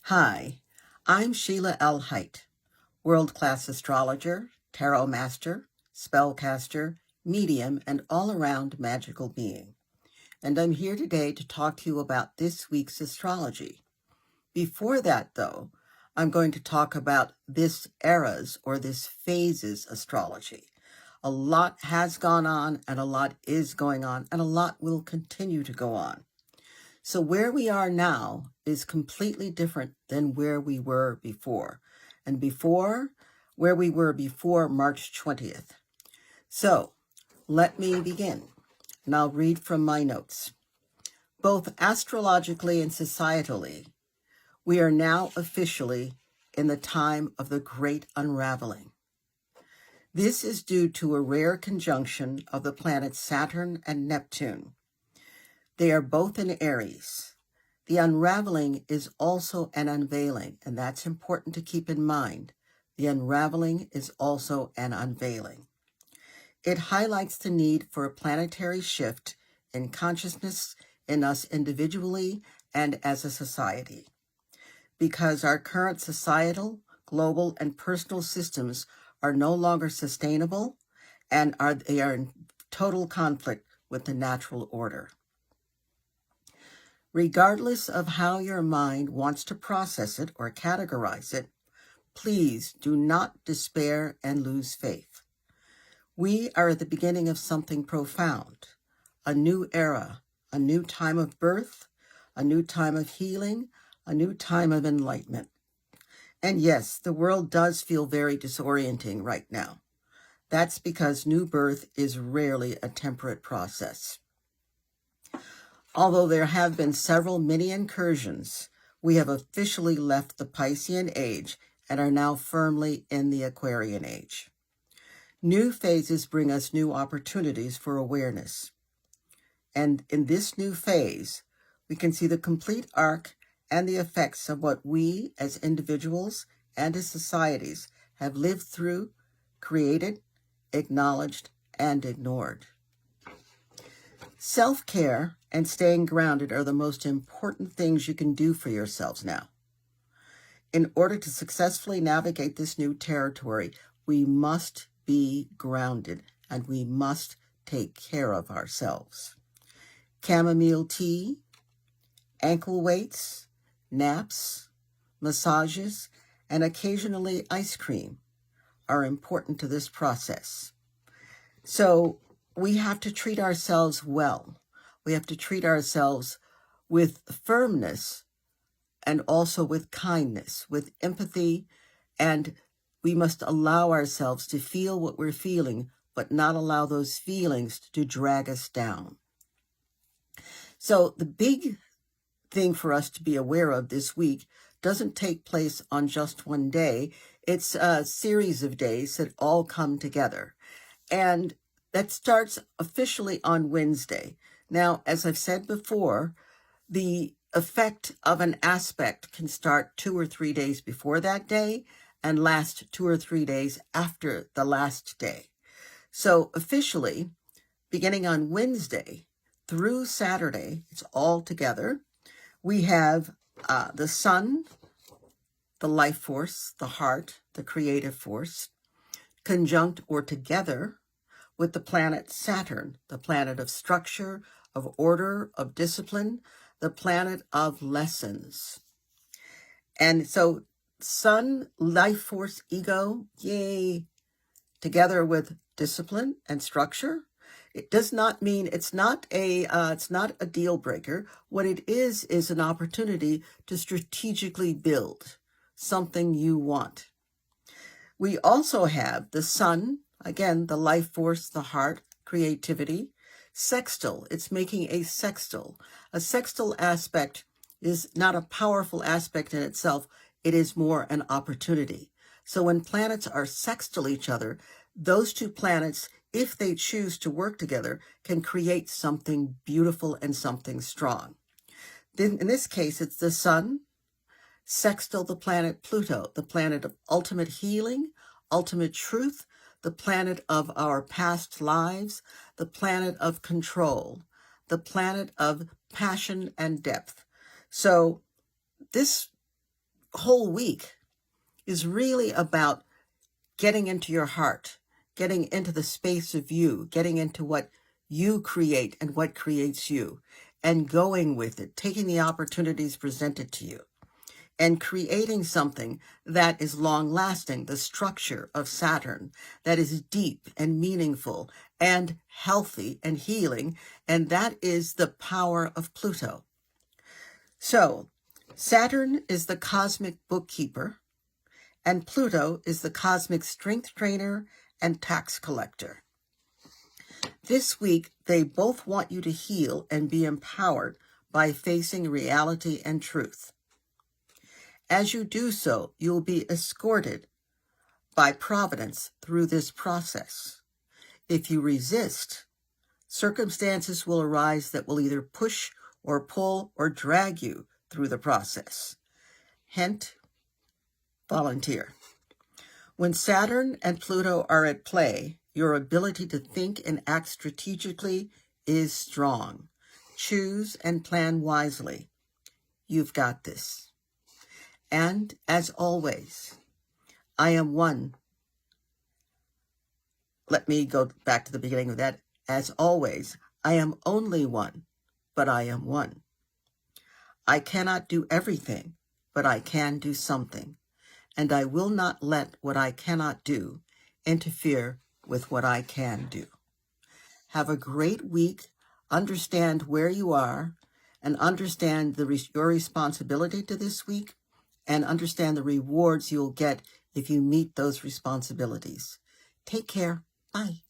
Hi, I'm Sheila L. Haidt, world-class astrologer, tarot master, spellcaster, medium, and all-around magical being. And I'm here today to talk to you about this week's astrology. Before that, though, I'm going to talk about this era's or this phase's astrology. A lot has gone on, and a lot is going on, and a lot will continue to go on. So where we are now is completely different than where we were before. And where we were before March 20th. So let me begin, and I'll read from my notes. Both astrologically and societally, we are now officially in the time of the Great Unraveling. This is due to a rare conjunction of the planets Saturn and Neptune. They are both in Aries. The unraveling is also an unveiling, and that's important to keep in mind. The unraveling is also an unveiling. It highlights the need for a planetary shift in consciousness in us individually and as a society. Because our current societal, global, and personal systems are no longer sustainable, and they are in total conflict with the natural order. Regardless of how your mind wants to process it or categorize it, please do not despair and lose faith. We are at the beginning of something profound, a new era, a new time of birth, a new time of healing, a new time of enlightenment. And yes, the world does feel very disorienting right now. That's because new birth is rarely a temperate process. Although there have been several mini incursions, we have officially left the Piscean age and are now firmly in the Aquarian age. New phases bring us new opportunities for awareness. And in this new phase, we can see the complete arc and the effects of what we as individuals and as societies have lived through, created, acknowledged, and ignored. Self-care and staying grounded are the most important things you can do for yourselves now. In order to successfully navigate this new territory, we must be grounded and we must take care of ourselves. Chamomile tea, ankle weights, naps, massages, and occasionally ice cream are important to this process. So we have to treat ourselves well. We have to treat ourselves with firmness and also with kindness, with empathy, and we must allow ourselves to feel what we're feeling, but not allow those feelings to drag us down. So the big thing for us to be aware of this week doesn't take place on just one day. It's a series of days that all come together. And that starts officially on Wednesday. Now, as I've said before, the effect of an aspect can start 2 or 3 days before that day and last 2 or 3 days after the last day. So officially, beginning on Wednesday through Saturday, it's all together. We have the sun, the life force, the heart, the creative force, conjunct or together with the planet Saturn, the planet of structure, of order, of discipline, the planet of lessons. And so sun, life force, ego, yay, together with discipline and structure. It does not mean it's not a deal breaker. What it is an opportunity to strategically build something you want. We also have the sun, again, the life force, the heart, creativity. Sextile, it's making a sextile. A sextile aspect is not a powerful aspect in itself. It is more an opportunity. So when planets are sextile each other, those two planets, if they choose to work together, can create something beautiful and something strong. Then in this case, it's the sun, sextile the planet Pluto, the planet of ultimate healing, ultimate truth, the planet of our past lives, the planet of control, the planet of passion and depth. So this whole week is really about getting into your heart, getting into the space of you, getting into what you create and what creates you, and going with it, taking the opportunities presented to you, and creating something that is long-lasting, the structure of Saturn, that is deep and meaningful and healthy and healing, and that is the power of Pluto. So, Saturn is the cosmic bookkeeper, and Pluto is the cosmic strength trainer and tax collector. This week, they both want you to heal and be empowered by facing reality and truth. As you do so, you will be escorted by Providence through this process. If you resist, circumstances will arise that will either push or pull or drag you through the process. Hint, volunteer. When Saturn and Pluto are at play, your ability to think and act strategically is strong. Choose and plan wisely. You've got this. And as always, I am one. Let me go back to the beginning of that. As always, I am only one, but I am one. I cannot do everything, but I can do something. And I will not let what I cannot do interfere with what I can do. Have a great week. Understand where you are and understand your responsibility to this week, and understand the rewards you'll get if you meet those responsibilities. Take care. Bye.